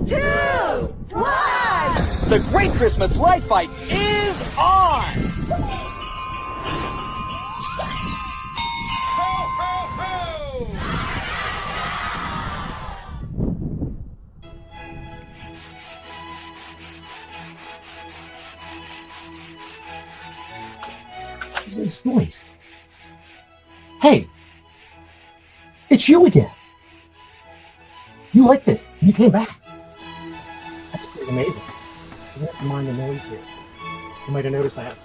2, 1! The Great Christmas Light Fight is on! Ho, ho, ho! What is this noise? Hey! It's you again! You liked it, and you came back. That's pretty amazing. You don't mind the noise here. You might have noticed I have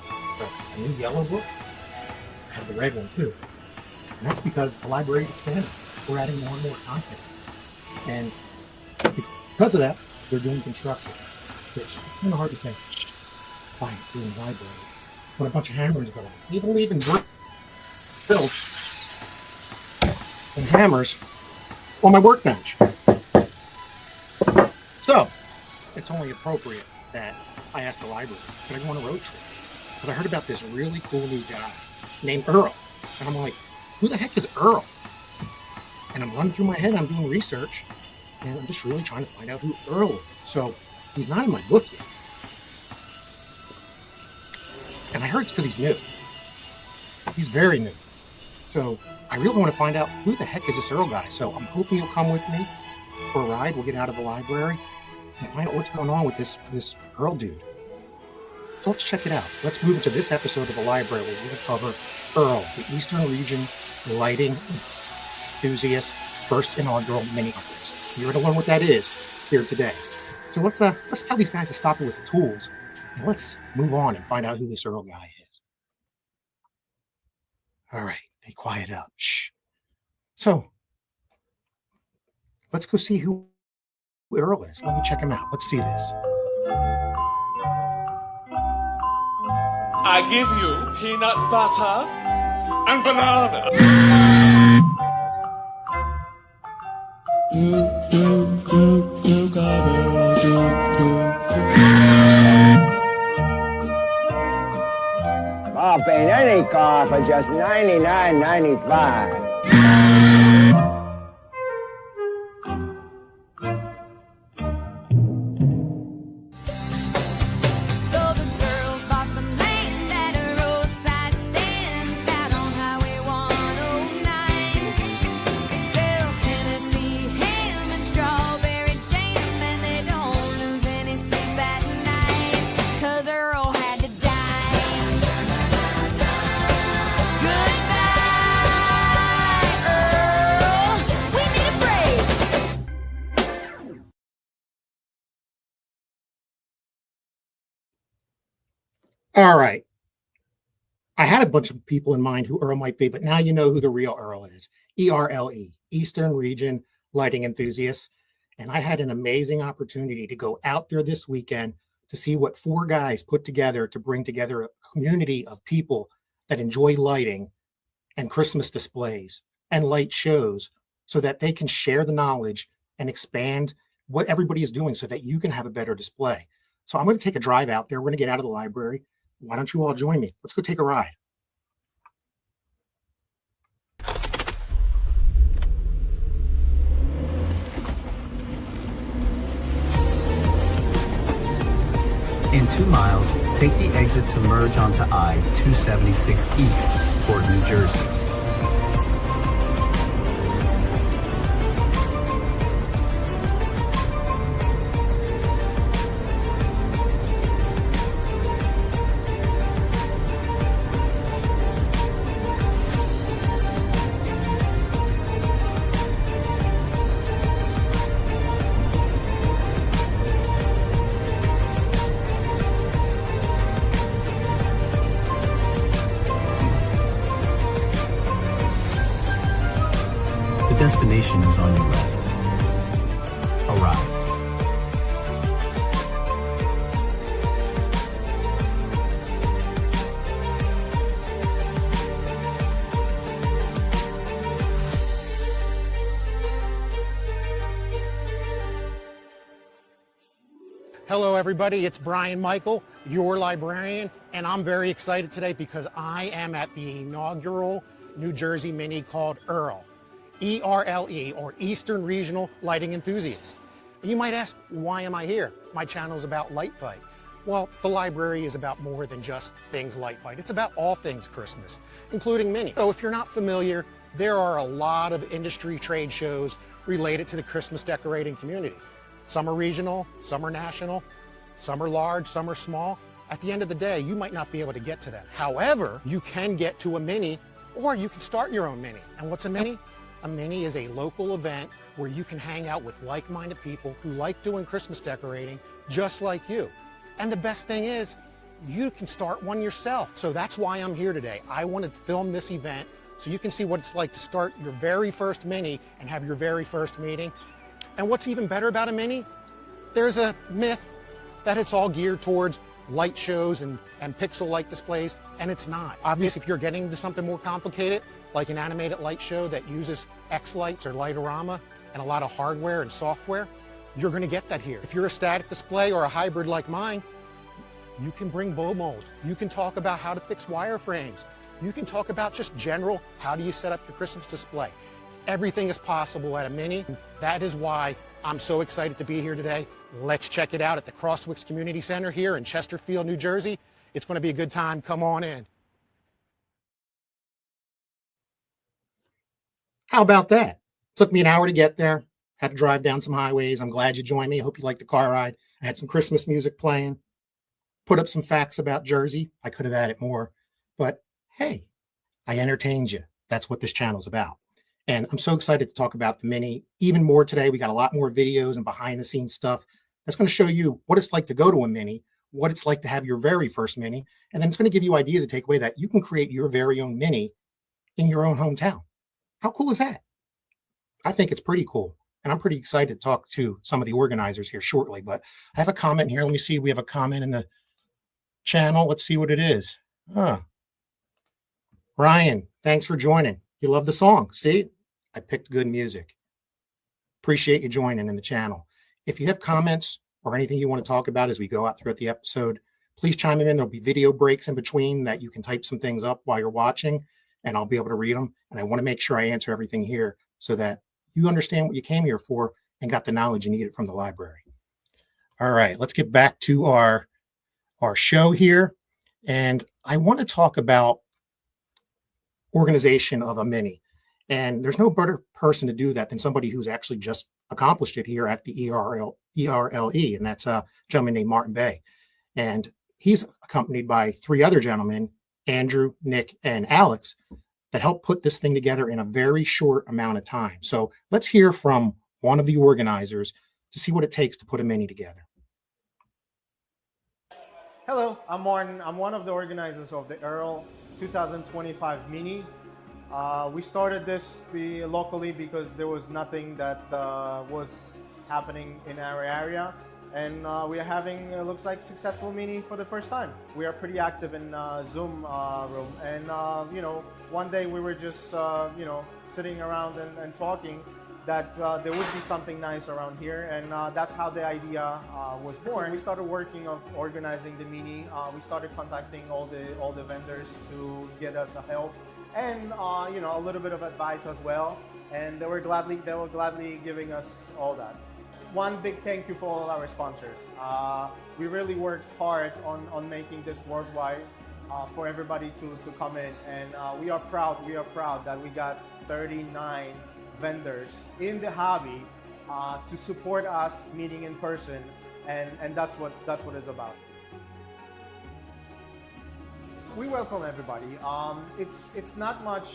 a new yellow book. I have the red one too. And that's because the library's expanding. We're adding more and more content. And because of that, they're doing construction. Which is kind of hard to say, quiet, doing the library. When a bunch of hammers go. Even leaving drills and hammers on my workbench. So, it's only appropriate that I asked the library, could I go on a road trip? Because I heard about this really cool new guy named Earl. And I'm like, who the heck is Earl? And I'm running through my head, I'm doing research, and I'm just really trying to find out who Earl is. So, he's not in my book yet. And I heard it's because he's new. He's very new. So, I really want to find out who the heck is this Earl guy. So, I'm hoping you'll come with me for a ride. We'll get out of the library and find out what's going on with this Earl dude. So let's check it out. Let's move into this episode of the library where we're going to cover Earl, the Eastern Region Lighting Enthusiast First Inaugural Mini Quiz. You're going to learn what that is here today. So let's tell these guys to stop it with the tools and let's move on and find out who this Earl guy is. All right, they quiet up. Shh. So let's go see who Earl is. Let me check him out. Let's see this. I give you peanut butter and banana. I'll paint any car for just $99.95. All right. I had a bunch of people in mind who Earl might be, but now you know who the real Earl is. ERLE, Eastern Region Lighting Enthusiasts. And I had an amazing opportunity to go out there this weekend to see what 4 guys put together to bring together a community of people that enjoy lighting and Christmas displays and light shows so that they can share the knowledge and expand what everybody is doing so that you can have a better display. So I'm going to take a drive out there. We're going to get out of the library. Why don't you all join me? Let's go take a ride. In 2 miles, take the exit to merge onto I-276 East toward New Jersey. The destination is on your left. Arrive. Hello, everybody. It's Brian Michael, your librarian, and I'm very excited today because I am at the inaugural New Jersey Mini called ERLE, ERLE, or Eastern Regional Lighting Enthusiasts. And you might ask, why am I here? My channel is about Light Fight. Well, the library is about more than just things Light Fight. It's about all things Christmas, including Mini. So if you're not familiar, there are a lot of industry trade shows related to the Christmas decorating community. Some are regional, some are national, some are large, some are small. At the end of the day, you might not be able to get to them. However, you can get to a Mini, or you can start your own Mini. And what's a Mini? A Mini is a local event where you can hang out with like-minded people who like doing Christmas decorating just like you. And the best thing is, you can start one yourself. So that's why I'm here today. I wanted to film this event so you can see what it's like to start your very first Mini and have your very first meeting. And what's even better about a Mini? There's a myth that it's all geared towards light shows and pixel light displays, and it's not. Obviously, if you're getting into something more complicated, like an animated light show that uses X lights or Lightorama and a lot of hardware and software, you're gonna get that here. If you're a static display or a hybrid like mine, you can bring blow molds. You can talk about how to fix wireframes. You can talk about just general, how do you set up your Christmas display? Everything is possible at a Mini. That is why I'm so excited to be here today. Let's check it out at the Crosswicks Community Center here in Chesterfield, New Jersey. It's gonna be a good time, come on in. How about that? Took me an hour to get there. Had to drive down some highways. I'm glad you joined me. I hope you liked the car ride. I had some Christmas music playing. Put up some facts about Jersey. I could have added more, but hey, I entertained you. That's what this channel's about. And I'm so excited to talk about the Mini even more today. We got a lot more videos and behind the scenes stuff that's going to show you what it's like to go to a Mini, what it's like to have your very first Mini, and then it's going to give you ideas to take away that you can create your very own Mini in your own hometown. How cool is that? I think it's pretty cool. And I'm pretty excited to talk to some of the organizers here shortly, but I have a comment here. Let me see. We have a comment in the channel. Let's see what it is. Ryan, thanks for joining. You love the song. See, I picked good music. Appreciate you joining in the channel. If you have comments or anything you want to talk about as we go out throughout the episode, please chime them in. There'll be video breaks in between that you can type some things up while you're watching, and I'll be able to read them. And I want to make sure I answer everything here so that you understand what you came here for and got the knowledge you needed from the library. All right, let's get back to our show here. And I want to talk about organization of a Mini. And there's no better person to do that than somebody who's actually just accomplished it here at the ERLE, and that's a gentleman named Martin Bay. And he's accompanied by three other gentlemen, Andrew, Nick, and Alex, that helped put this thing together in a very short amount of time. So let's hear from one of the organizers to see what it takes to put a Mini together. Hello, I'm Martin. I'm one of the organizers of the ERLE 2025 Mini. We started this locally because there was nothing that was happening in our area. And we are having, looks like, successful Mini for the first time. We are pretty active in Zoom room. And, you know, one day we were just, you know, sitting around and talking that there would be something nice around here. And that's how the idea was born. We started working on organizing the Mini. We started contacting all the vendors to get us a help. And, you know, a little bit of advice as well. And they were gladly giving us all that. One big thank you for all our sponsors. We really worked hard on making this worldwide for everybody to come in, and we are proud that we got 39 vendors in the hobby to support us meeting in person, and that's what it's about. We welcome everybody. It's not much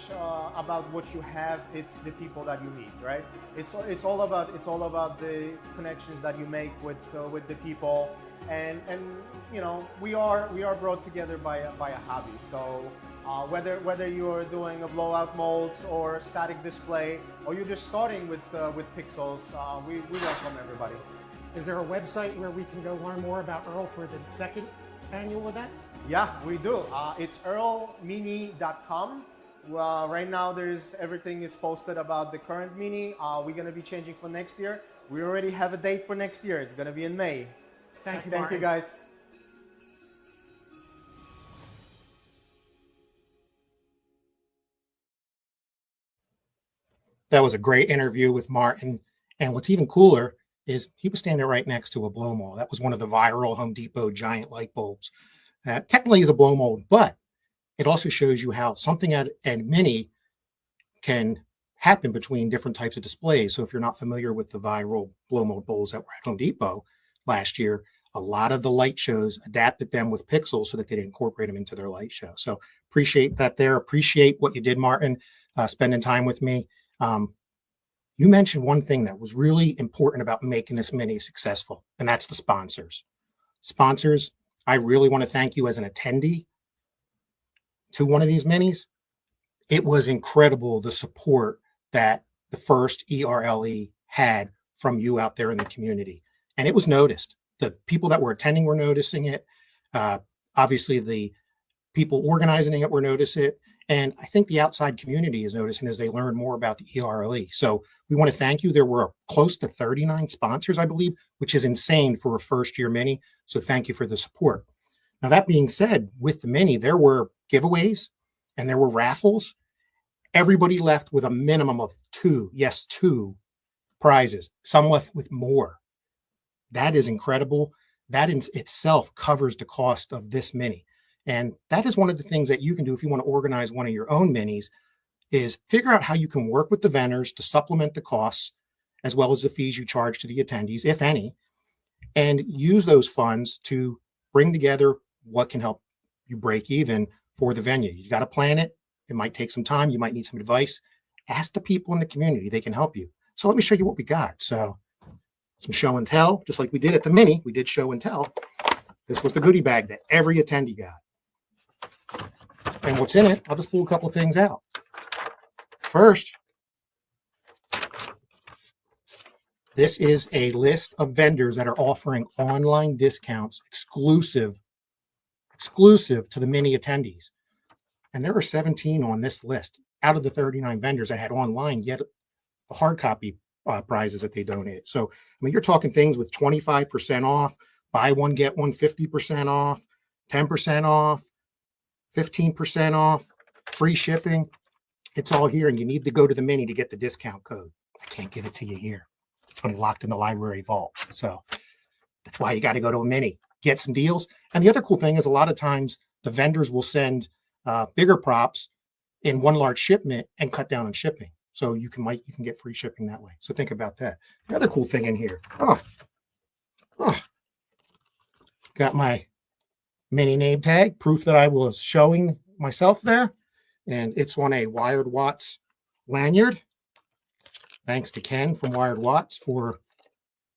about what you have. It's the people that you meet, right? It's all about the connections that you make with the people, and you know, we are brought together by a hobby. So whether you're doing a blowout molds or static display, or you're just starting with pixels, we welcome everybody. Is there a website where we can go learn more about Earl for the second annual event? Yeah, we do. It's earlemini.com. Right now, everything is posted about the current Mini. We're going to be changing for next year. We already have a date for next year. It's going to be in May. Thank you, Thank you, guys. That was a great interview with Martin. And what's even cooler is he was standing right next to a blow mold. That was one of the viral Home Depot giant light bulbs. Technically is a blow mold, but it also shows you how something at mini can happen between different types of displays. So if you're not familiar with the viral blow mold bulbs that were at Home Depot last year, a lot of the light shows adapted them with pixels so that they incorporate them into their light show. So appreciate that there. Appreciate what you did, Martin, spending time with me. You mentioned one thing that was really important about making this mini successful, and that's the sponsors. Sponsors, I really want to thank you as an attendee to one of these minis. It was incredible, the support that the first ERLE had from you out there in the community. And it was noticed. The people that were attending were noticing it. Obviously, the people organizing it were noticing it. And I think the outside community is noticing as they learn more about the ERLE. So we want to thank you. There were close to 39 sponsors, I believe, which is insane for a first-year mini. So thank you for the support. Now, that being said, with the mini, there were giveaways and there were raffles. Everybody left with a minimum of two prizes. Some left with more. That is incredible. That in itself covers the cost of this mini. And that is one of the things that you can do if you want to organize one of your own minis, is figure out how you can work with the vendors to supplement the costs, as well as the fees you charge to the attendees, if any, and use those funds to bring together what can help you break even for the venue. You got to plan it. It might take some time. You might need some advice. Ask the people in the community. They can help you. So let me show you what we got. So some show and tell, just like we did at the mini, we did show and tell. This was the goodie bag that every attendee got. And what's in it, I'll just pull a couple of things out. First, this is a list of vendors that are offering online discounts exclusive to the mini attendees. And there are 17 on this list out of the 39 vendors that had online, yet the hard copy prizes that they donated. So, I mean, you're talking things with 25% off, buy one, get one, 50% off, 10% off, 15% off, free shipping. It's all here, and you need to go to the mini to get the discount code. I can't give it to you here. It's only locked in the library vault. So that's why you got to go to a mini, get some deals. And the other cool thing is a lot of times the vendors will send bigger props in one large shipment and cut down on shipping. So you can get free shipping that way. So think about that. The other cool thing in here. Got my mini name tag, proof that I was showing myself there. And it's on a Wired Watts lanyard. Thanks to Ken from Wired Watts for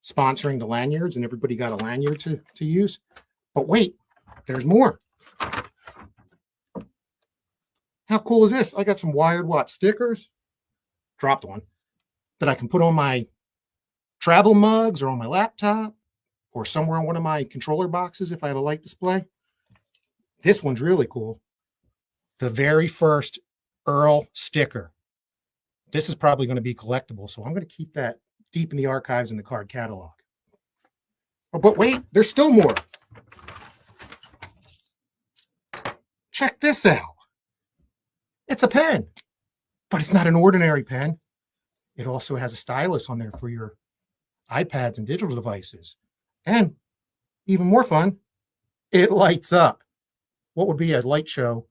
sponsoring the lanyards, and everybody got a lanyard to use. But wait, there's more. How cool is this? I got some Wired Watts stickers. Dropped one that I can put on my travel mugs or on my laptop or somewhere on one of my controller boxes if I have a light display. This one's really cool. The very first Earl sticker. This is probably going to be collectible, so I'm going to keep that deep in the archives in the card catalog. Oh, but wait, there's still more. Check this out. It's a pen, but it's not an ordinary pen. It also has a stylus on there for your iPads and digital devices. And even more fun, it lights up. What would be a light show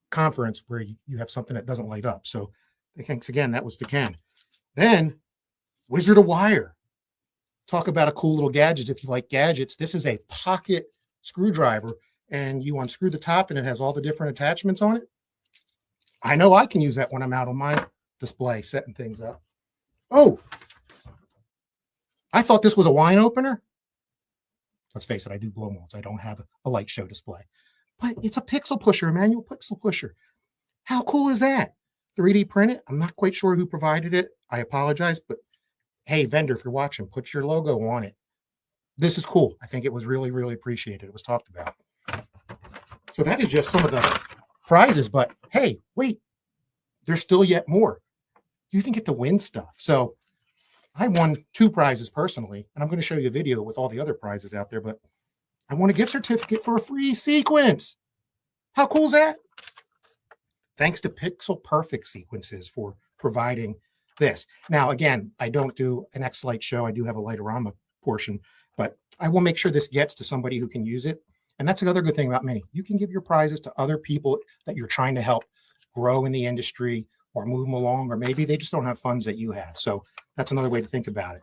conference where you have something that doesn't light up? So thanks again. That was the Ken. Then Wizard of Wire. Talk about a cool little gadget. If you like gadgets, this is a pocket screwdriver, and you unscrew the top and it has all the different attachments on it. I know I can use that when I'm out on my display setting things up. Oh, I thought this was a wine opener. Let's face it, I do blow molds. I don't have a light show display. But it's a pixel pusher, a manual pixel pusher. How cool is that? 3D printed. I'm not quite sure who provided it. I apologize, but hey, vendor, if you're watching, put your logo on it. This is cool. I think it was really, really appreciated. It was talked about. So that is just some of the prizes, but hey, wait, there's still yet more. You can get to win stuff. So I won 2 prizes personally, and I'm going to show you a video with all the other prizes out there, but I won a gift certificate for a free sequence. How cool is that? Thanks to Pixel Perfect Sequences for providing this. Now, again, I don't do an X-Light show. I do have a Lightorama portion, but I will make sure this gets to somebody who can use it. And that's another good thing about Mini. You can give your prizes to other people that you're trying to help grow in the industry or move them along, or maybe they just don't have funds that you have. So that's another way to think about it.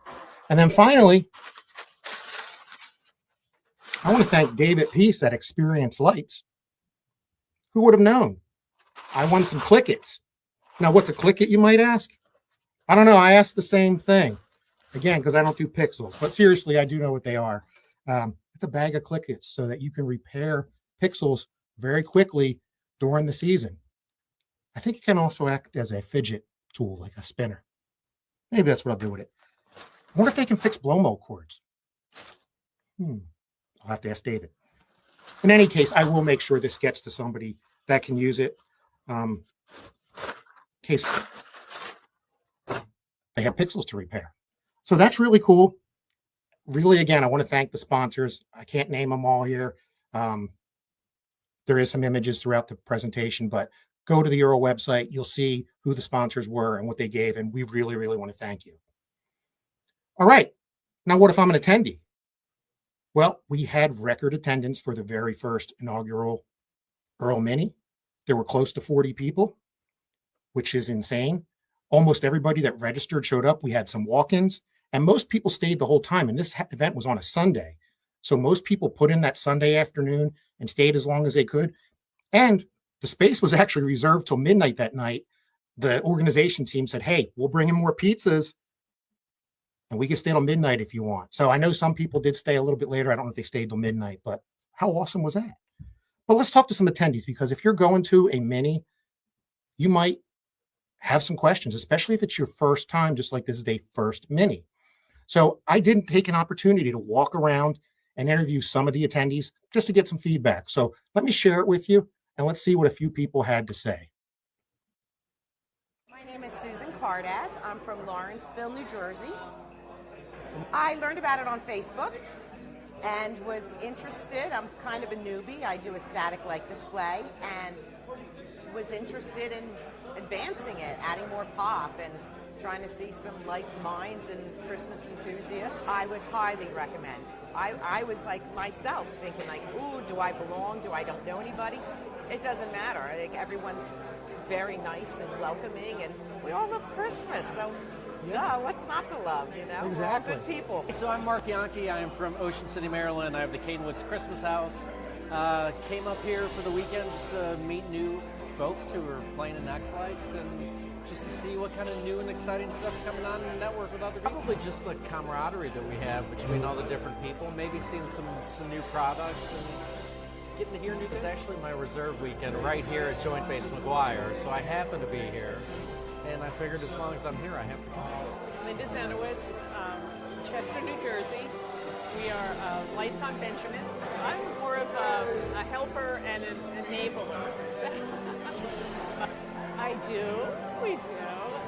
And then finally, I want to thank David Peace at Experience Lights. Who would have known? I won some Clickets. Now, what's a Clicket, you might ask? I don't know. I asked the same thing. Again, because I don't do pixels. But seriously, I do know what they are. It's a bag of Clickets so that you can repair pixels very quickly during the season. I think it can also act as a fidget tool, like a spinner. Maybe that's what I'll do with it. I wonder if they can fix blow mold cords. I'll have to ask David. In any case, I will make sure this gets to somebody that can use it. In case they have pixels to repair. So that's really cool. Really, again, I want to thank the sponsors. I can't name them all here. There is some images throughout the presentation, but go to the Earl website. You'll see who the sponsors were and what they gave, and we really, really want to thank you. All right. Now, what if I'm an attendee? Well, we had record attendance for the very first inaugural Earl Mini. There were close to 40 people, which is insane. Almost everybody that registered showed up. We had some walk-ins, and most people stayed the whole time. And this event was on a Sunday. So most people put in that Sunday afternoon and stayed as long as they could. And the space was actually reserved till midnight that night. The organization team said, hey, we'll bring in more pizzas and we can stay till midnight if you want. So I know some people did stay a little bit later. I don't know if they stayed till midnight, but how awesome was that? But let's talk to some attendees, because if you're going to a Mini, you might have some questions, especially if it's your first time, just like this is a first Mini. So I did take an opportunity to walk around and interview some of the attendees just to get some feedback. So let me share it with you, and let's see what a few people had to say. My name is Susan Cardaz. I'm from Lawrenceville, New Jersey. I learned about it on Facebook and was interested. I'm kind of a newbie. I do a static light display and was interested in advancing it, adding more pop and trying to see some like minds and Christmas enthusiasts. I would highly recommend. I was like myself thinking like, ooh, do I belong? Do I don't know anybody? It doesn't matter. I think everyone's very nice and welcoming, and we all love Christmas. So yeah, what's not to love, you know? Exactly. We're all good people. So I'm Mark Yankee. I am from Ocean City, Maryland. I have the Cadenwoods Christmas House. Came up here for the weekend just to meet new folks who are playing in X-Lights and just to see what kind of new and exciting stuff's coming on in the network with other people. Probably just the camaraderie that we have between all the different people, maybe seeing some new products and just getting to hear new. It's actually my reserve weekend right here at Joint Base McGuire, so I happen to be here. And I figured as long as I'm here, I have to come. Linda Zenowitz, Chester, New Jersey. We are Lights on Benjamin. I'm more of a helper and an enabler. I do, we do.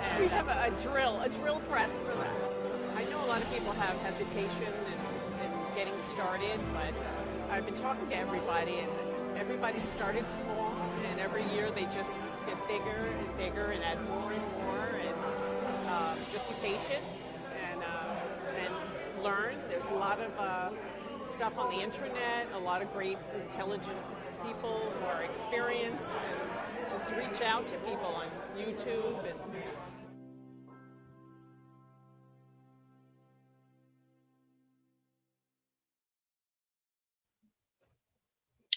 And we have a drill press for that. I know a lot of people have hesitation in getting started, but I've been talking to everybody, and everybody started small, and every year they just get bigger and bigger and add more and more, and just be patient and learn. There's a lot of stuff on the internet, a lot of great intelligent people who are experienced, and just reach out to people on YouTube. And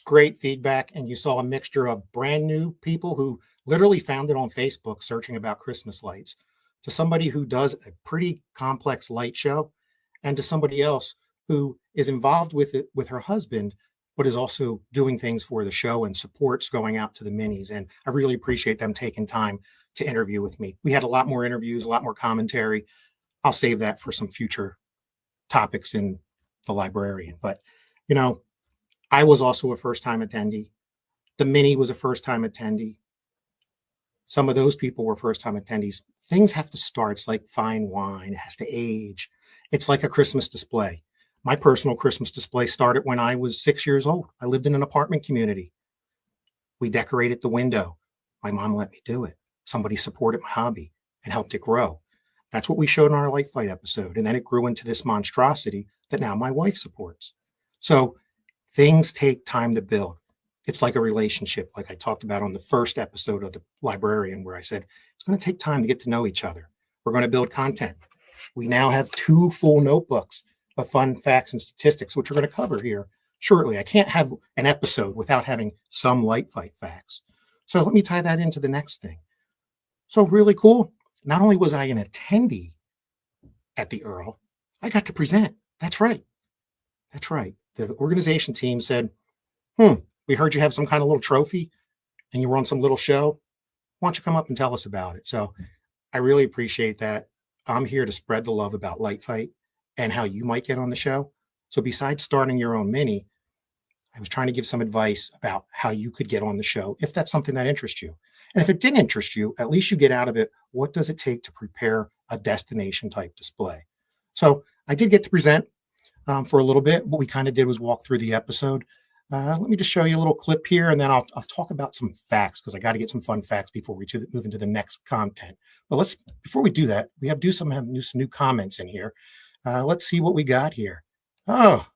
Great feedback, and you saw a mixture of brand new people who literally found it on Facebook searching about Christmas lights, to somebody who does a pretty complex light show, and to somebody else who is involved with it with her husband, but is also doing things for the show and supports going out to the Minis. And I really appreciate them taking time to interview with me. We had a lot more interviews, a lot more commentary. I'll save that for some future topics in the Librarian. But, you know, I was also a first-time attendee. The Mini was a first-time attendee. Some of those people were first-time attendees. Things have to start. It's like fine wine. It has to age. It's like a Christmas display. My personal Christmas display started when I was 6 years old. I lived in an apartment community. We decorated the window. My mom let me do it. Somebody supported my hobby and helped it grow. That's what we showed in our light fight episode. And then it grew into this monstrosity that now my wife supports. So things take time to build. It's like a relationship, like I talked about on the first episode of the Librarian, where I said, it's going to take time to get to know each other. We're going to build content. We now have 2 full notebooks of fun facts and statistics, which we're going to cover here shortly. I can't have an episode without having some light fight facts. So let me tie that into the next thing. So really cool. Not only was I an attendee at the Earl, I got to present. That's right. That's right. The organization team said, we heard you have some kind of little trophy and you were on some little show. Why don't you come up and tell us about it? So I really appreciate that. I'm here to spread the love about light fight and how you might get on the show. So besides starting your own mini, I was trying to give some advice about how you could get on the show if that's something that interests you. And if it didn't interest you, at least you get out of it, what does it take to prepare a destination type display? So I did get to present for a little bit. What we kind of did was walk through the episode. Let me just show you a little clip here, and then I'll talk about some facts because I got to get some fun facts before we move into the next content. But before we do that, we have some new comments in here. Let's see what we got here. Oh,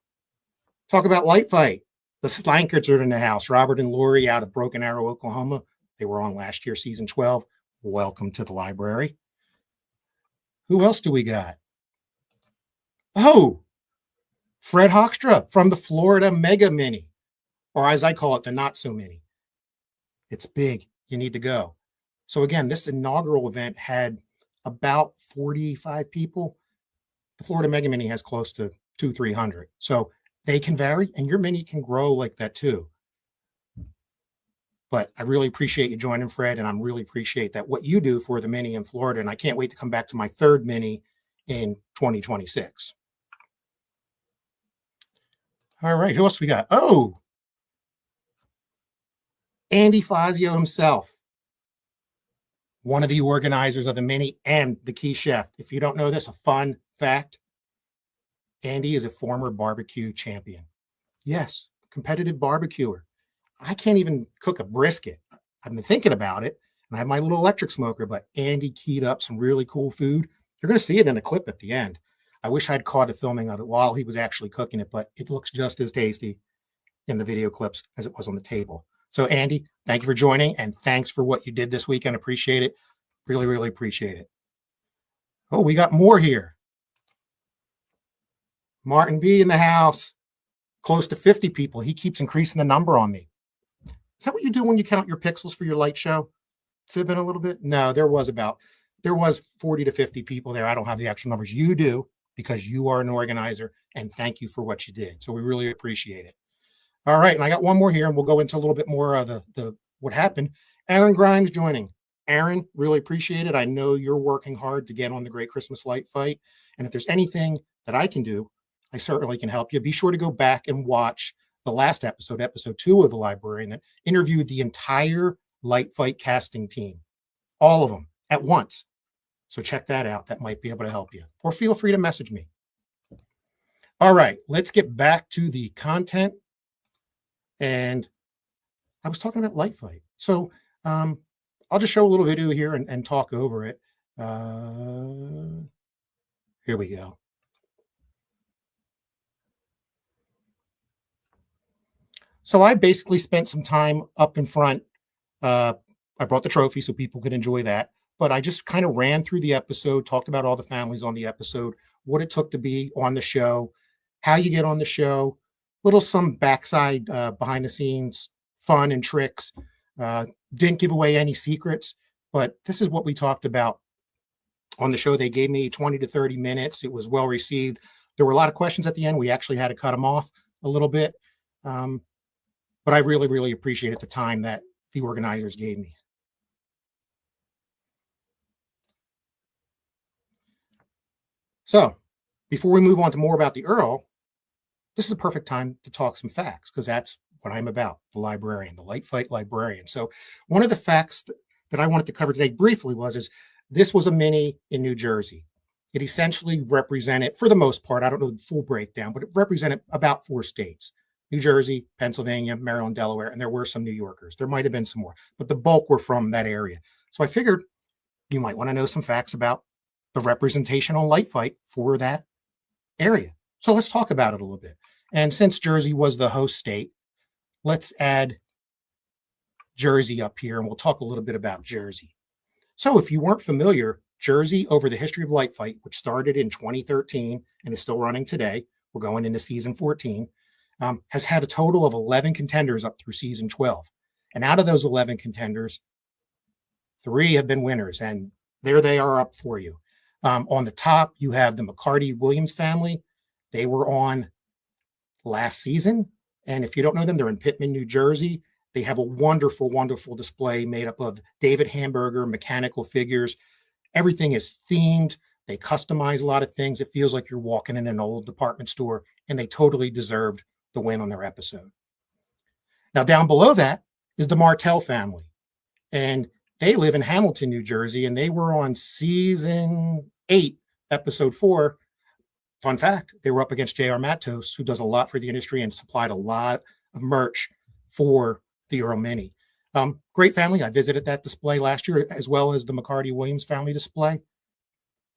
talk about light fight. The Slankards are in the house. Robert and Lori out of Broken Arrow, Oklahoma. They were on last year, season 12. Welcome to the library. Who else do we got? Oh, Fred Hoekstra from the Florida Mega Mini, or as I call it, the Not So Mini. It's big. You need to go. So again, this inaugural event had about 45 people. The Florida Mega Mini has close to 200-300. So they can vary, and your mini can grow like that too. But I really appreciate you joining, Fred, and I really appreciate that what you do for the mini in Florida. And I can't wait to come back to my 3rd mini in 2026. All right, who else we got? Oh, Andy Fazio himself, one of the organizers of the mini and the key chef. If you don't know this, a fun fact, Andy is a former barbecue champion. Yes, competitive barbecuer. I can't even cook a brisket. I've been thinking about it, and I have my little electric smoker, but Andy keyed up some really cool food. You're going to see it in a clip at the end. I wish I'd caught a filming of it while he was actually cooking it, but it looks just as tasty in the video clips as it was on the table. So Andy, thank you for joining, and thanks for what you did this weekend. Appreciate it. Really, really appreciate it. Oh, we got more here. Martin B in the house, close to 50 people. He keeps increasing the number on me. Is that what you do when you count your pixels for your light show? Fibbing a little bit? No, there was 40 to 50 people there. I don't have the actual numbers. You do, because you are an organizer, and thank you for what you did. So we really appreciate it. All right, and I got one more here, and we'll go into a little bit more of the what happened. Aaron Grimes joining. Aaron, really appreciate it. I know you're working hard to get on the Great Christmas Light Fight, and if there's anything that I can do, I certainly can help you. Be sure to go back and watch the last episode, episode 2 of the Librarian, that interviewed the entire Light Fight casting team, all of them at once. So check that out. That might be able to help you. Or feel free to message me. All right, let's get back to the content. And I was talking about Light Fight. So I'll just show a little video here and talk over it. Here we go. So I basically spent some time up in front. I brought the trophy so people could enjoy that. But I just kind of ran through the episode, talked about all the families on the episode, what it took to be on the show, how you get on the show, some backside behind the scenes fun and tricks. Didn't give away any secrets, but this is what we talked about on the show. They gave me 20 to 30 minutes. It was well received. There were a lot of questions at the end. We actually had to cut them off a little bit. But I really, really appreciated the time that the organizers gave me. So before we move on to more about the Earl, this is a perfect time to talk some facts, because that's what I'm about, the librarian, the Light Fight librarian. So one of the facts that I wanted to cover today briefly is this was a mini in New Jersey. It essentially represented, for the most part, I don't know the full breakdown, but it represented about 4 states: New Jersey, Pennsylvania, Maryland, Delaware, and there were some New Yorkers. There might have been some more, but the bulk were from that area. So I figured you might want to know some facts about the representational light fight for that area. So let's talk about it a little bit. And since Jersey was the host state, let's add Jersey up here, and we'll talk a little bit about Jersey. So if you weren't familiar, Jersey over the history of light fight, which started in 2013 and is still running today, we're going into season 14, has had a total of 11 contenders up through season 12. And out of those 11 contenders, 3 have been winners, and there they are up for you. On the top, you have the McCarty-Williams family. They were on last season, and if you don't know them, they're in Pittman, New Jersey. They have a wonderful, wonderful display made up of David Hamburger mechanical figures. Everything is themed. They customize a lot of things. It feels like you're walking in an old department store, and they totally deserved the win on their episode. Now, down below that is the Martell family, and they live in Hamilton, New Jersey, and they were on season 8, episode 4. Fun fact, they were up against J.R. Matos, who does a lot for the industry and supplied a lot of merch for the Earl Mini. Great family. I visited that display last year, as well as the McCarty-Williams family display.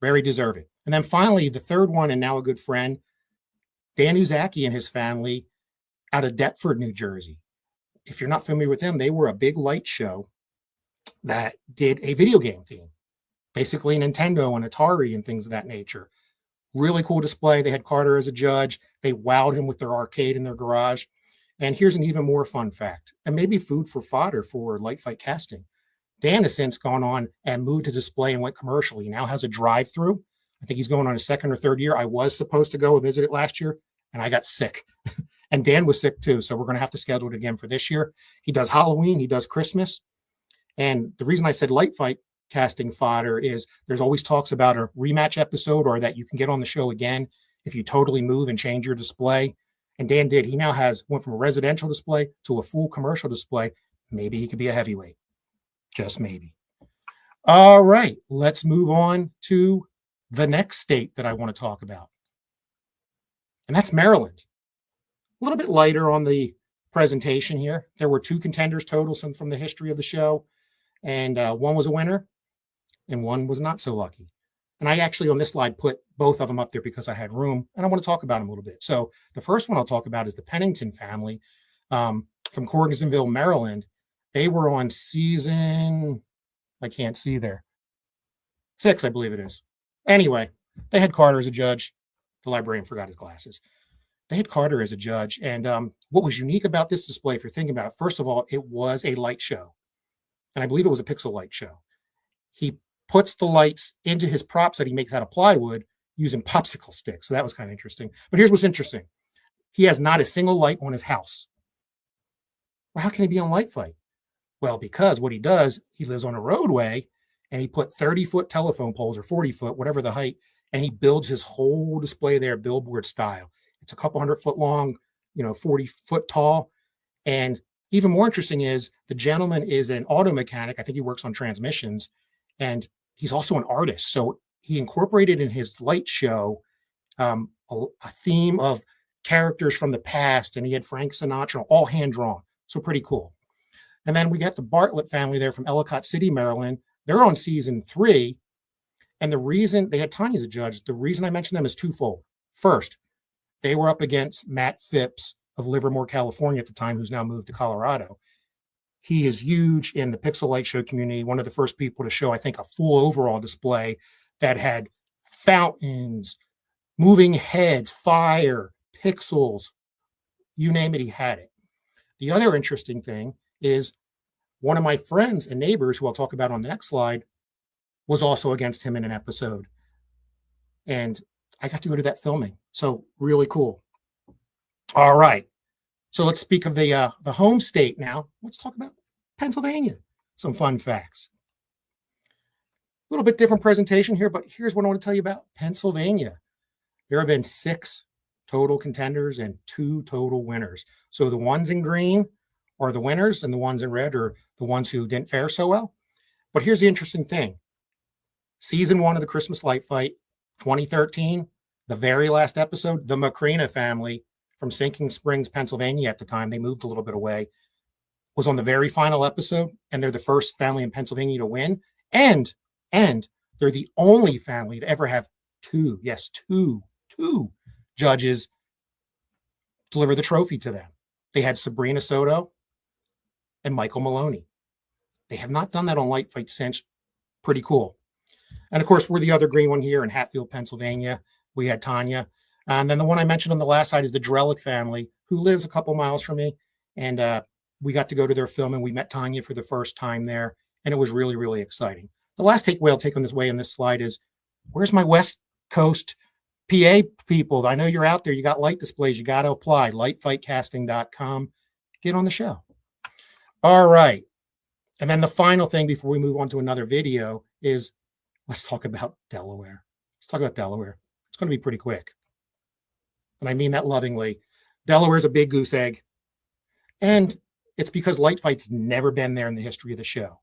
Very deserving. And then finally, the third one, and now a good friend, Dan Uzaki and his family out of Deptford, New Jersey. If you're not familiar with them, they were a big light show that did a video game theme, basically Nintendo and Atari and things of that nature. Really cool display. They had Carter as a judge. They wowed him with their arcade in their garage. And here's an even more fun fact, and maybe food for fodder for light fight casting. Dan has since gone on and moved to display and went commercial. He now has a drive-through. I think he's going on his 2nd or 3rd year. I was supposed to go and visit it last year, and I got sick. And Dan was sick too, so we're going to have to schedule it again for this year. He does Halloween. He does Christmas. And the reason I said light fight casting fodder is there's always talks about a rematch episode or that you can get on the show again if you totally move and change your display. And Dan did. He now went from a residential display to a full commercial display. Maybe he could be a heavyweight. Just maybe. All right, let's move on to the next state that I want to talk about. And that's Maryland. A little bit lighter on the presentation here. There were 2 contenders total from the history of the show. And one was a winner and one was not so lucky. And I actually on this slide put both of them up there because I had room and I want to talk about them a little bit. So the first one I'll talk about is the Pennington family from Corginsonville, Maryland. They were on season, I can't see there, 6, I believe it is. Anyway, they had Carter as a judge. The librarian forgot his glasses. They had Carter as a judge. And what was unique about this display, if you're thinking about it, first of all, it was a light show. And I believe it was a pixel light show. He puts the lights into his props that he makes out of plywood using popsicle sticks. So that was kind of interesting. But here's what's interesting. He has not a single light on his house. Well, how can he be on light fight? Well, because what he does, he lives on a roadway and he put 30-foot telephone poles or 40-foot, whatever the height, and he builds his whole display there billboard style. It's a couple 100-foot long, 40-foot tall. And even more interesting is the gentleman is an auto mechanic. I think he works on transmissions, and he's also an artist. So he incorporated in his light show a theme of characters from the past, and he had Frank Sinatra, all hand drawn. So pretty cool. And then we got the Bartlett family there from Ellicott City, Maryland. They're on season 3. And the reason they had Tanya as a judge, the reason I mentioned them is twofold. First, they were up against Matt Phipps of Livermore, California at the time, who's now moved to Colorado. He is huge in the pixel light show community. One of the first people to show, I think, a full overall display that had fountains, moving heads, fire, pixels, you name it, he had it. The other interesting thing is one of my friends and neighbors, who I'll talk about on the next slide, was also against him in an episode. And I got to go to that filming. So really cool. All right. So let's speak of the home state now. Let's talk about Pennsylvania. Some fun facts. A little bit different presentation here, but here's what I want to tell you about Pennsylvania. There have been 6 total contenders and 2 total winners. So the ones in green are the winners and the ones in red are the ones who didn't fare so well. But here's the interesting thing. Season 1 of the Christmas Light Fight, 2013, the very last episode, the Macrina family from Sinking Springs, Pennsylvania at the time, they moved a little bit away, was on the very final episode, and they're the first family in Pennsylvania to win. And They're the only family to ever have two judges deliver the trophy to them. They had Sabrina Soto and Michael Maloney. They have not done that on Light Fight since. Pretty cool. And of course, we're the other green one here in Hatfield, Pennsylvania. We had Tanya. And then the one I mentioned on the last side is the Drellick family, who lives a couple miles from me. And we got to go to their film, and we met Tanya for the first time there. And it was really, really exciting. The last takeaway I'll take on this slide is, where's my West Coast PA people? I know you're out there. You got light displays. You got to apply. Lightfightcasting.com. Get on the show. All right. And then the final thing before we move on to another video is, let's talk about Delaware. Let's talk about Delaware. It's going to be pretty quick. And I mean that lovingly. Delaware's a big goose egg. And it's because Light Fight's never been there in the history of the show.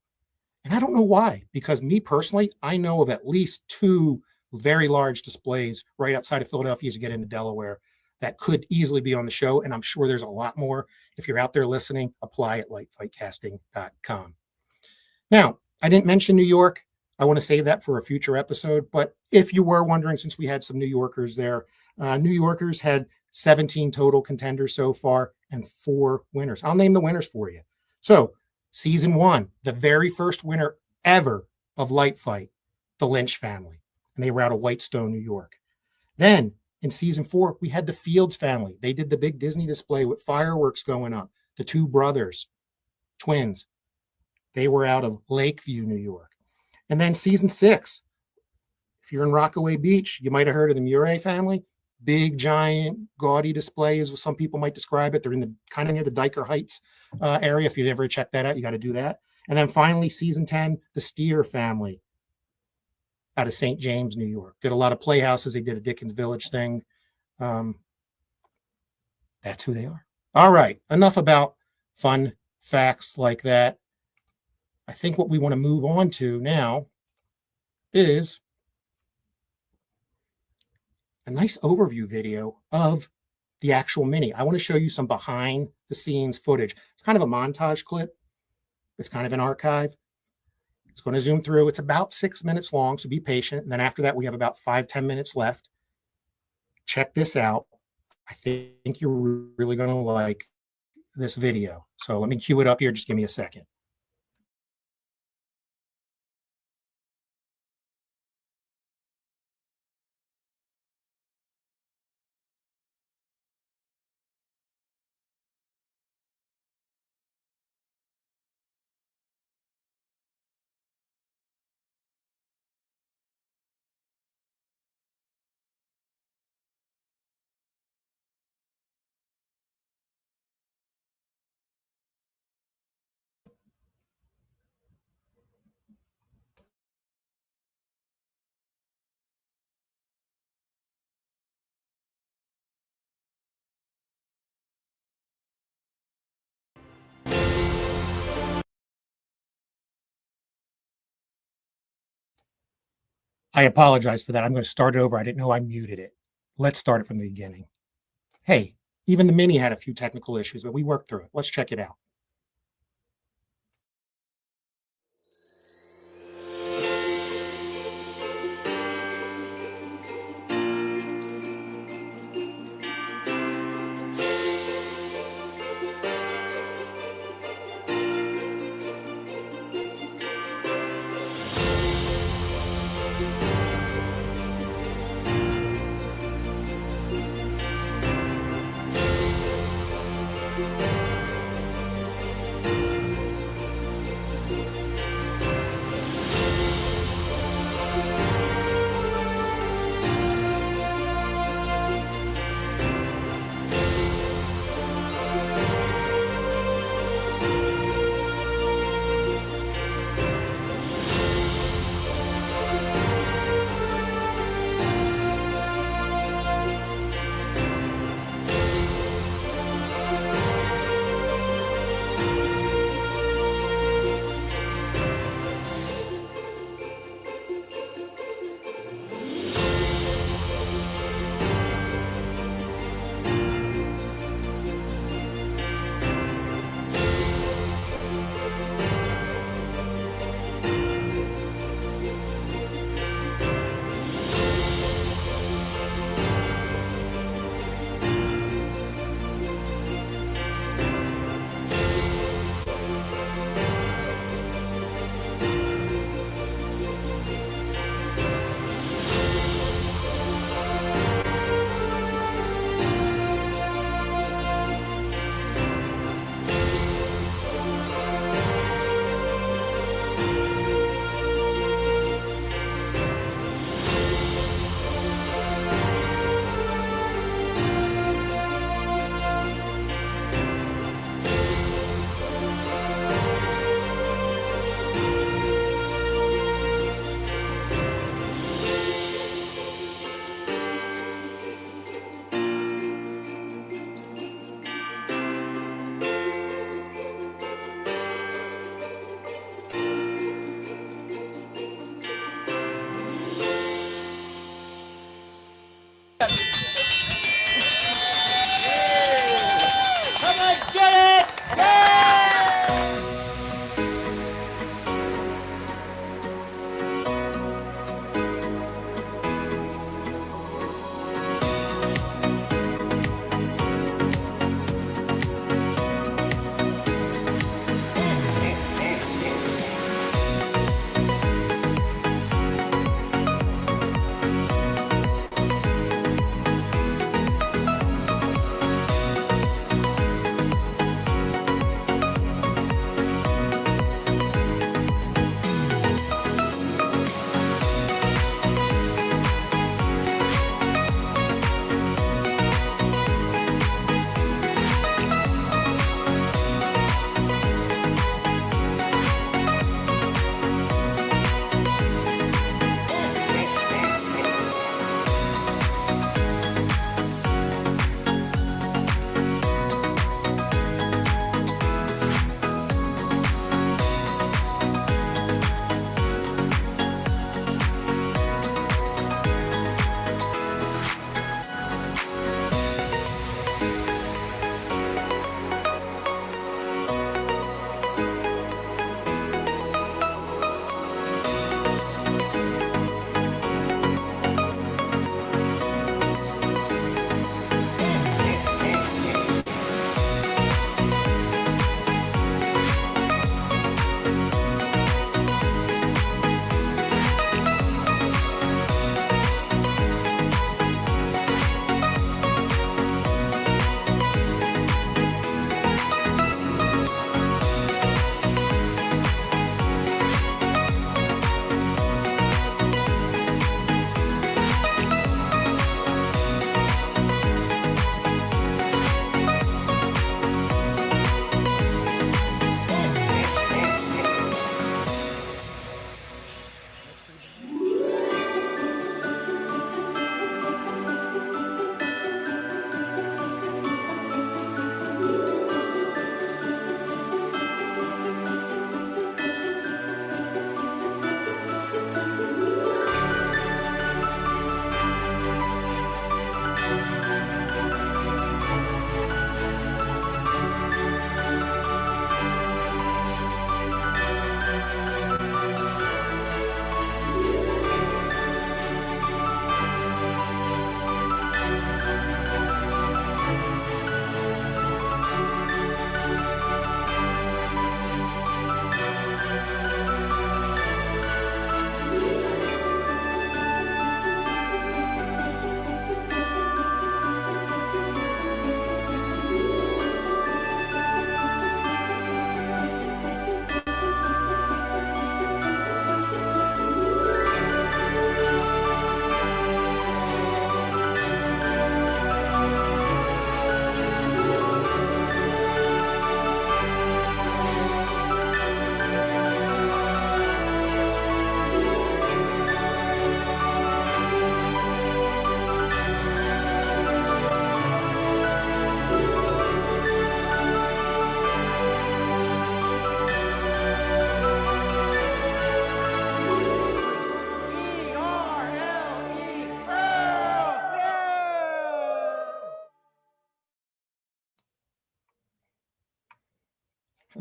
And I don't know why, because me personally, I know of at least 2 very large displays right outside of Philadelphia as you get into Delaware that could easily be on the show. And I'm sure there's a lot more. If you're out there listening, apply at lightfightcasting.com. Now, I didn't mention New York. I want to save that for a future episode. But if you were wondering, since we had some New Yorkers there, New Yorkers had 17 total contenders so far and 4 winners. I'll name the winners for you. So, season 1, the very first winner ever of Light Fight, the Lynch family. And they were out of Whitestone, New York. Then, in season 4, we had the Fields family. They did the big Disney display with fireworks going up. The 2 brothers, twins. They were out of Lakeview, New York. And then season 6, if you're in Rockaway Beach, you might have heard of the Murray family. Big, giant, gaudy display is what some people might describe it. They're in the kind of near the Diker Heights area. If you'd ever check that out, you got to do that. And then finally, season 10, the Steer family out of St. James, New York. Did a lot of playhouses. They did a Dickens Village thing. That's who they are. All right. Enough about fun facts like that. I think what we want to move on to now is a nice overview video of the actual Mini. I want to show you some behind the scenes footage. It's kind of a montage clip. It's kind of an archive. It's going to zoom through. It's about 6 minutes long, so be patient. And then after that, we have about 5-10 minutes left. Check this out. I think you're really going to like this video. So let me cue it up here. Just give me a second. I apologize for that. I'm going to start it over. I didn't know I muted it. Let's start it from the beginning. Hey, even the Mini had a few technical issues, but we worked through it. Let's check it out.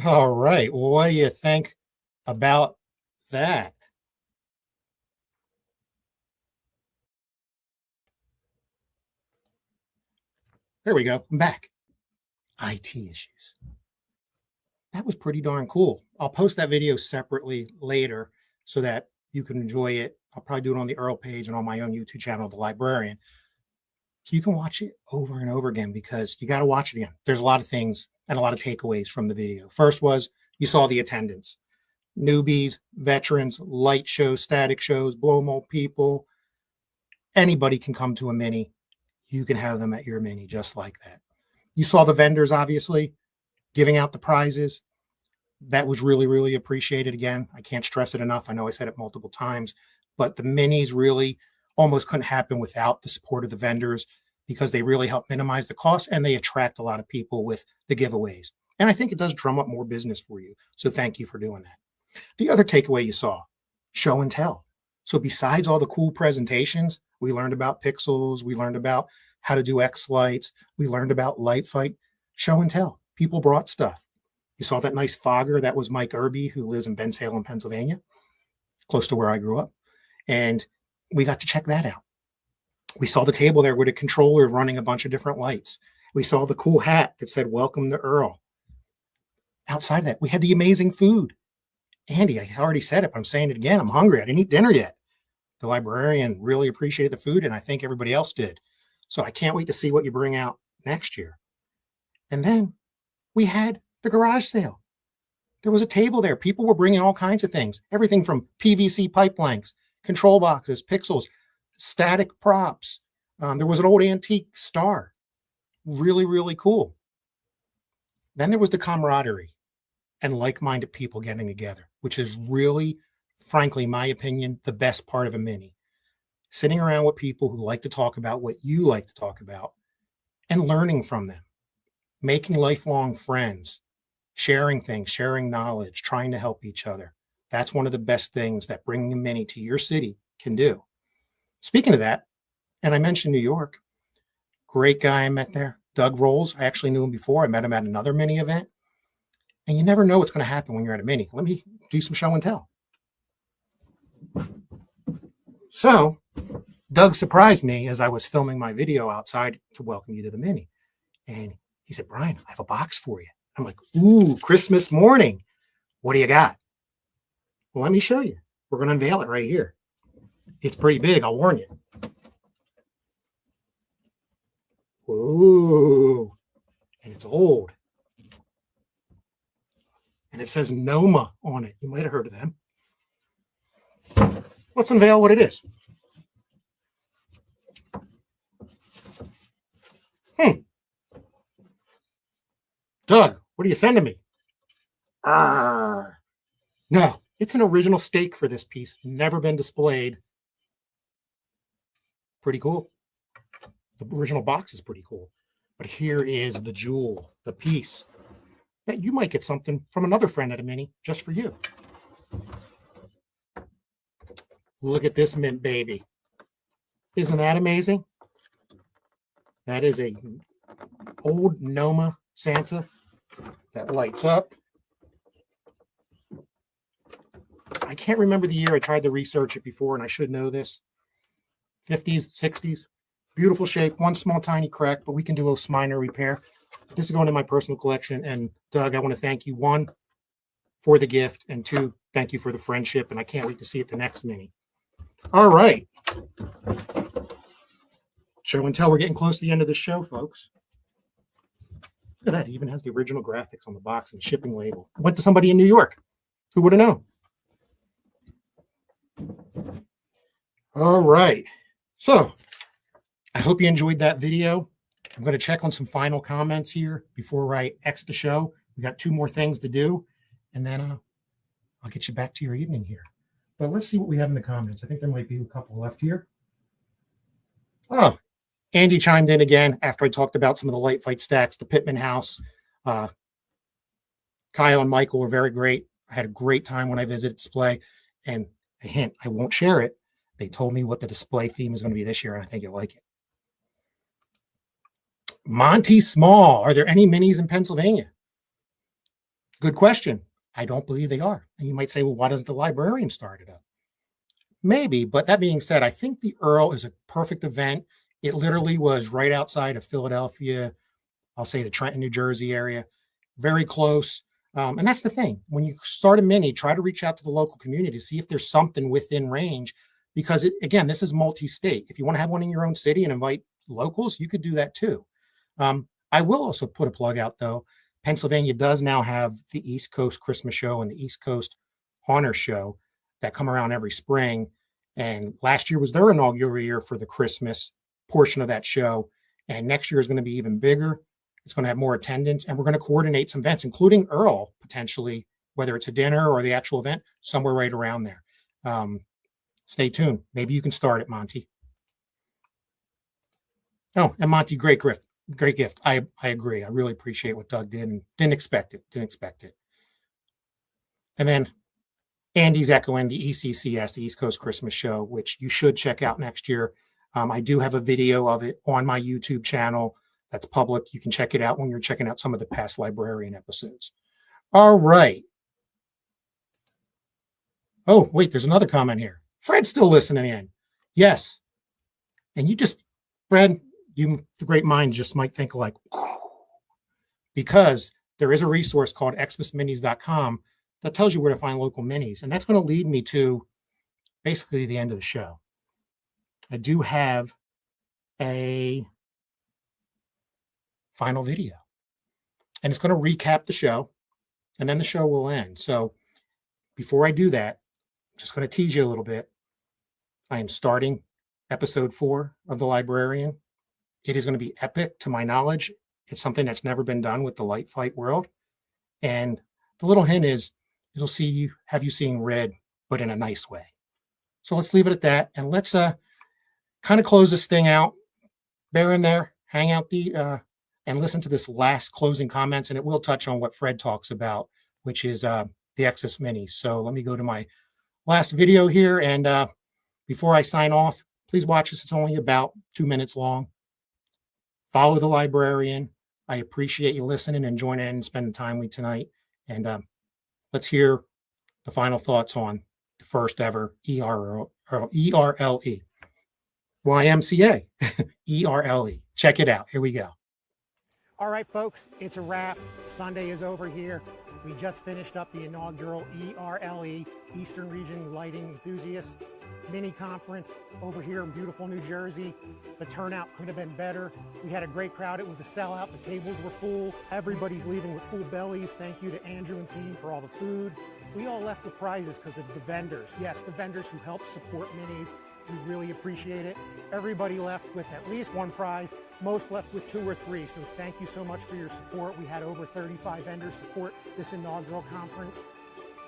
All right. Well, what do you think about that? There we go. I'm back. IT issues. That was pretty darn cool. I'll post that video separately later so that you can enjoy it. I'll probably do it on the Earl page and on my own YouTube channel, The Librarian. So you can watch it over and over again because you got to watch it again. There's a lot of things and a lot of takeaways from the video. First was you saw the attendance. Newbies, veterans, light shows, static shows, blow mold people. Anybody can come to a mini. You can have them at your mini just like that. You saw the vendors, obviously, giving out the prizes. That was really, really appreciated. Again, I can't stress it enough. I know I said it multiple times, but the minis really almost couldn't happen without the support of the vendors because they really help minimize the cost and they attract a lot of people with the giveaways. And I think it does drum up more business for you. So thank you for doing that. The other takeaway you saw, show and tell. So besides all the cool presentations, we learned about pixels, we learned about how to do X lights, we learned about light fight, show and tell. People brought stuff. You saw that nice fogger. That was Mike Irby, who lives in Bensalem, Pennsylvania, close to where I grew up. And we got to check that out. We saw the table there with a controller running a bunch of different lights. We saw the cool hat that said, "Welcome to Earl." Outside of that, we had the amazing food. Andy, I already said it, but I'm saying it again. I'm hungry. I didn't eat dinner yet. The librarian really appreciated the food, and I think everybody else did. So I can't wait to see what you bring out next year. And then we had the garage sale. There was a table there. People were bringing all kinds of things, everything from PVC pipe lengths, control boxes, pixels, static props. There was an old antique star. Really, really cool. Then there was the camaraderie and like-minded people getting together, which is really, frankly, in my opinion, the best part of a mini. Sitting around with people who like to talk about what you like to talk about and learning from them, making lifelong friends, sharing things, sharing knowledge, trying to help each other. That's one of the best things that bringing a mini to your city can do. Speaking of that, and I mentioned New York, great guy I met there, Doug Rolls. I actually knew him before. I met him at another mini event. And you never know what's going to happen when you're at a mini. Let me do some show and tell. So Doug surprised me as I was filming my video outside to welcome you to the mini. And he said, "Brian, I have a box for you." I'm like, "Ooh, Christmas morning. What do you got?" Well, let me show you. We're going to unveil it right here. It's pretty big, I'll warn you. Ooh, and it's old. And it says Noma on it. You might have heard of them. Let's unveil what it is. Doug, what are you sending me? No, it's an original stake for this piece. Never been displayed. Pretty cool. The original box is pretty cool. But here is the jewel, the piece that you might get something from another friend at a mini just for you. Look at this mint baby. Isn't that amazing? That is a old Noma Santa that lights up. I can't remember the year. I tried to research it before, and I should know this. 50s, 60s. Beautiful shape. One small, tiny crack, but we can do a little minor repair. This is going in my personal collection. And Doug, I want to thank you, one, for the gift, and two, thank you for the friendship. And I can't wait to see it the next mini. All right. Show and tell. We're getting close to the end of the show, folks. Look at that. It even has the original graphics on the box and the shipping label. I went to somebody in New York. Who would have known? All right. So I hope you enjoyed that video. I'm going to check on some final comments here before I exit the show. We got 2 more things to do, and then I'll get you back to your evening here. But let's see what we have in the comments. I think there might be a couple left here. Oh, Andy chimed in again after I talked about some of the light fight stacks, the Pittman house. Kyle and Michael were very great. I had a great time when I visited display. And a hint, I won't share it. They told me what the display theme is going to be this year, and I think you'll like it. Monty Small, are there any minis in Pennsylvania? good question. I don't believe they are. And you might say, well, why doesn't the Librarian start it up? Maybe, but that being said, I think the Earl is a perfect event. It literally was right outside of Philadelphia. I'll say the Trenton, New Jersey area, very close. And that's the thing. When you start a mini, try to reach out to the local community to see if there's something within range. Because again, this is multi-state. If you want to have one in your own city and invite locals, you could do that too. I will also put a plug out though. Pennsylvania does now have the East Coast Christmas show and the East Coast Honor show that come around every spring. And last year was their inaugural year for the Christmas portion of that show. And next year is going to be even bigger. It's going to have more attendance, and we're going to coordinate some events, including Earl, potentially, whether it's a dinner or the actual event, somewhere right around there. Stay tuned. Maybe you can start it, Monty. Oh, and Monty, great gift. Great gift. I agree. I really appreciate what Doug did and didn't expect it. And then Andy's echoing the ECCS, the East Coast Christmas Show, which you should check out next year. I do have a video of it on my YouTube channel. That's public. You can check it out when you're checking out some of the past Librarian episodes. All right. Oh, wait, there's another comment here. Fred's still listening in. Yes. And you just, Fred, you, the great mind just might think like, because there is a resource called xmasminis.com that tells you where to find local minis. And that's going to lead me to basically the end of the show. I do have a final video, and it's going to recap the show, and then the show will end. So before I do that, I'm just going to tease you a little bit. I am starting episode 4 of The Librarian. It is going to be epic to my knowledge. It's something that's never been done with the Light Fight world. And the little hint is it'll have you seeing red, but in a nice way. So let's leave it at that. And let's kind of close this thing out. Bear in there, hang out and listen to this last closing comments, and it will touch on what Fred talks about, which is the Xmas Minis. So let me go to my last video here, and before I sign off, please watch this. It's only about 2 minutes long. Follow the Librarian. I appreciate you listening and joining in and spending time with me tonight. And let's hear the final thoughts on the first ever ERLE. YMCA. ERLE. Check it out. Here we go. All right, folks, it's a wrap. Sunday is over here. We just finished up the inaugural ERLE, Eastern Region Lighting Enthusiasts mini conference over here in beautiful New Jersey. The turnout could have been better. We had a great crowd. It was a sellout. The tables were full. Everybody's leaving with full bellies. Thank you to Andrew and team for all the food. We all left with prizes because of the vendors. Yes, the vendors who help support minis. We really appreciate it. Everybody left with at least one prize. Most left with 2 or 3. So thank you so much for your support. We had over 35 vendors support this inaugural conference.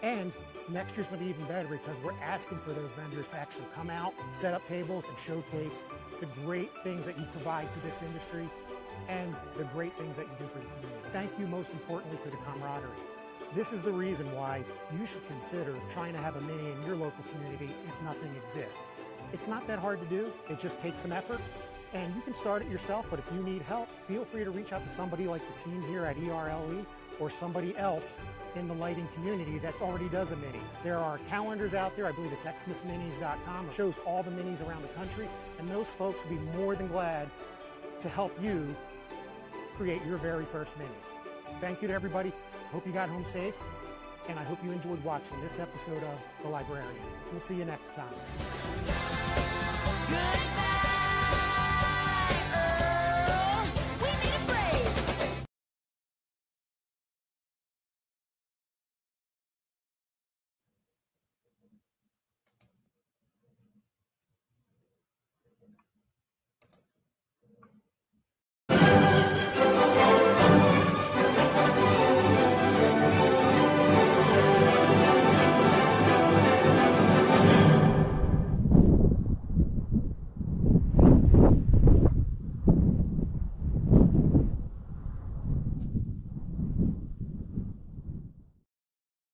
And next year's going to be even better because we're asking for those vendors to actually come out, set up tables, and showcase the great things that you provide to this industry and the great things that you do for the community. Thank you most importantly for the camaraderie. This is the reason why you should consider trying to have a mini in your local community if nothing exists. It's not that hard to do. It just takes some effort, and you can start it yourself, but if you need help, feel free to reach out to somebody like the team here at ERLE or somebody else in the lighting community that already does a mini. There are calendars out there. I believe it's xmasminis.com. It shows all the minis around the country, and those folks will be more than glad to help you create your very first mini. Thank you to everybody. Hope you got home safe, and I hope you enjoyed watching this episode of The Librarian. We'll see you next time. Good.